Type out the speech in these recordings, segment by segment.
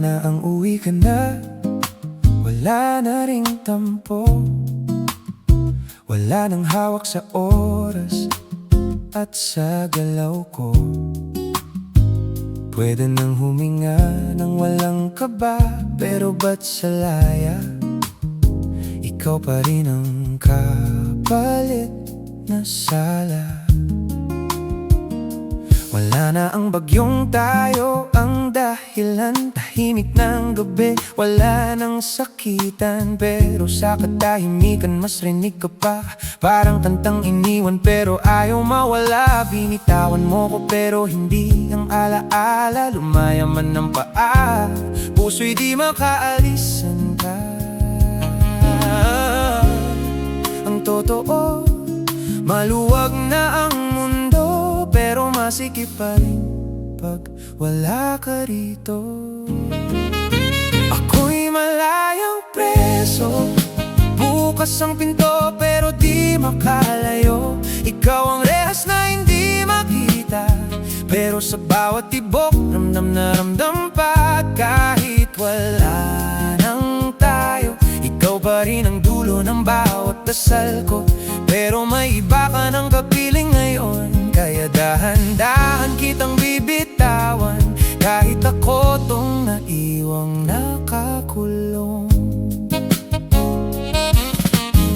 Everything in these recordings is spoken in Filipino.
Sana ang uwi ka na, wala na ring tampo, wala nang hawak sa oras at sa galaw ko. Pwede nang huminga nang walang kaba, pero ba't sa laya ikaw pa rin ang kapalit na sala? Wala na ang bagyong tayo ang dahilan, tahimik ng gabi, wala nang sakitan. Pero sa katahimikan mas rinig ka pa, parang kantang iniwan pero ayaw mawala. Binitawan mo ko pero hindi ang alaala, lumaya man ng paa, puso'y di makaalisan ka. Ang totoo, maluwag na ang mundo, pero masikip pa rin pag wala ka rito. Ako'y malayang preso, bukas ang pinto pero di makalayo. Ikaw ang rehas na hindi makita, pero sa bawat tibok ramdam na ramdam pa. Kahit wala nang tayo, ikaw pa rin ang dulo ng bawat dasal ko. Pero may iba ka ng kapiling ngayon, kaya dahan-dahan kitang bibitawan. Kahit ako tong naiwang nakakulong.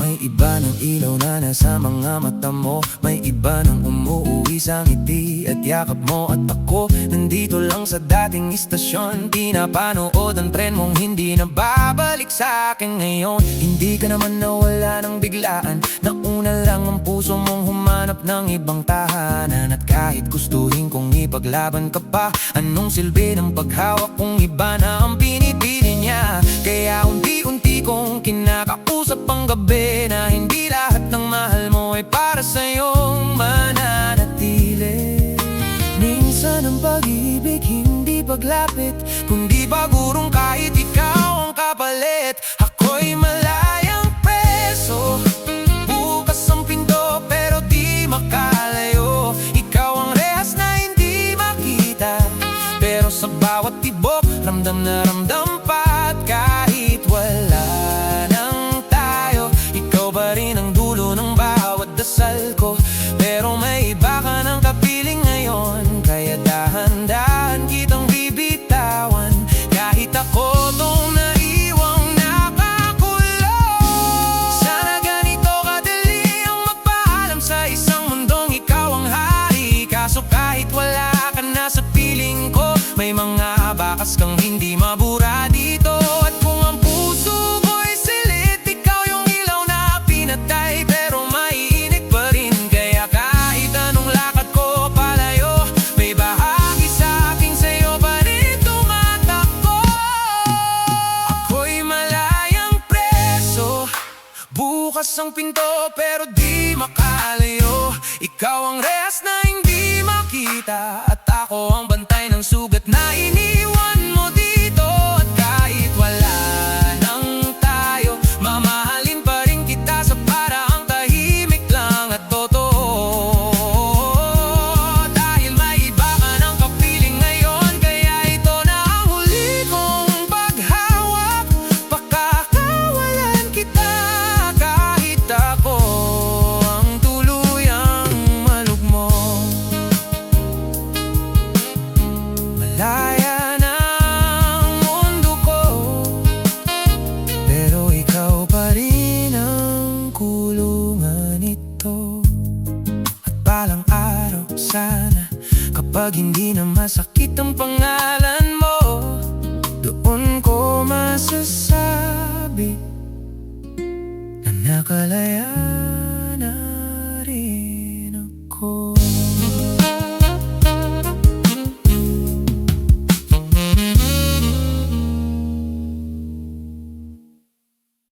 May iba ng ilaw na nasa mga mata mo, may iba nang umuuwi sa ngiti at yakap mo. At ako nandito lang sa dating istasyon, di napanood ang tren mong hindi na babalik sa akin ngayon. Hindi ka naman nawala ng biglaan, nauna lang ang puso mong humanap ng ibang tahanan. At kahit gustuhin kong ipaglaban ka pa, anong silbi ng paghawak kung iba na ang pinipili niya? Kaya unti-unti kong kinakausap ang gabi na hindi lahat ng mahal mo ay para sa'yong mananatili. Minsan ang pag-ibig hindi paglapit, kundi pagurong kahit ikaw ang kapalit. Ako'y malayang preso, bukas ang pinto pero di makalayo. Ikaw ang rehas na hindi makita, pero sa bawat tibok ramdam na ramdam pa. At kahit wala nang tayo, ikaw pa rin ang dulo ng bawat dasal ko. Pero may iba ka ng kapiling ngayon, kaya dahan-dahan kitang bibitawan. Kahit ako tong naiwang nakakulong. Sana ganito kadali ang magpaalam sa isang mundong ikaw ang hari. Kaso kahit wala ka na sa piling ko, may mga bakas kang hindi mabura dito. At kung ang puso ko'y silit, ikaw yung ilaw na pinatay, pero maiinit pa rin. Kaya kahit anong lakad ko palayo, may bahagi sa aking sa'yo pa rin tumatakbo. Ako'y malayang preso, bukas ang pinto pero di makalayo. Ikaw ang rehas na hindi makita, at ako ang bantay ng sugat na iniwan mo dito. At kahit wala nang tayo, mamahalin pa rin kita sa paraang tahimik lang at totoo. Dahil may iba ka ng kapiling ngayon, kaya ito na ang huli kong paghawak. Pakakawalan kita kahit ako ang tuluyang malugmo. Malaya na ang mundo ko, pero ikaw pa rin ang kulungan nito. At balang araw sana, kapag hindi na masakit ang pangalan mo, doon ko masasabi na nakalaya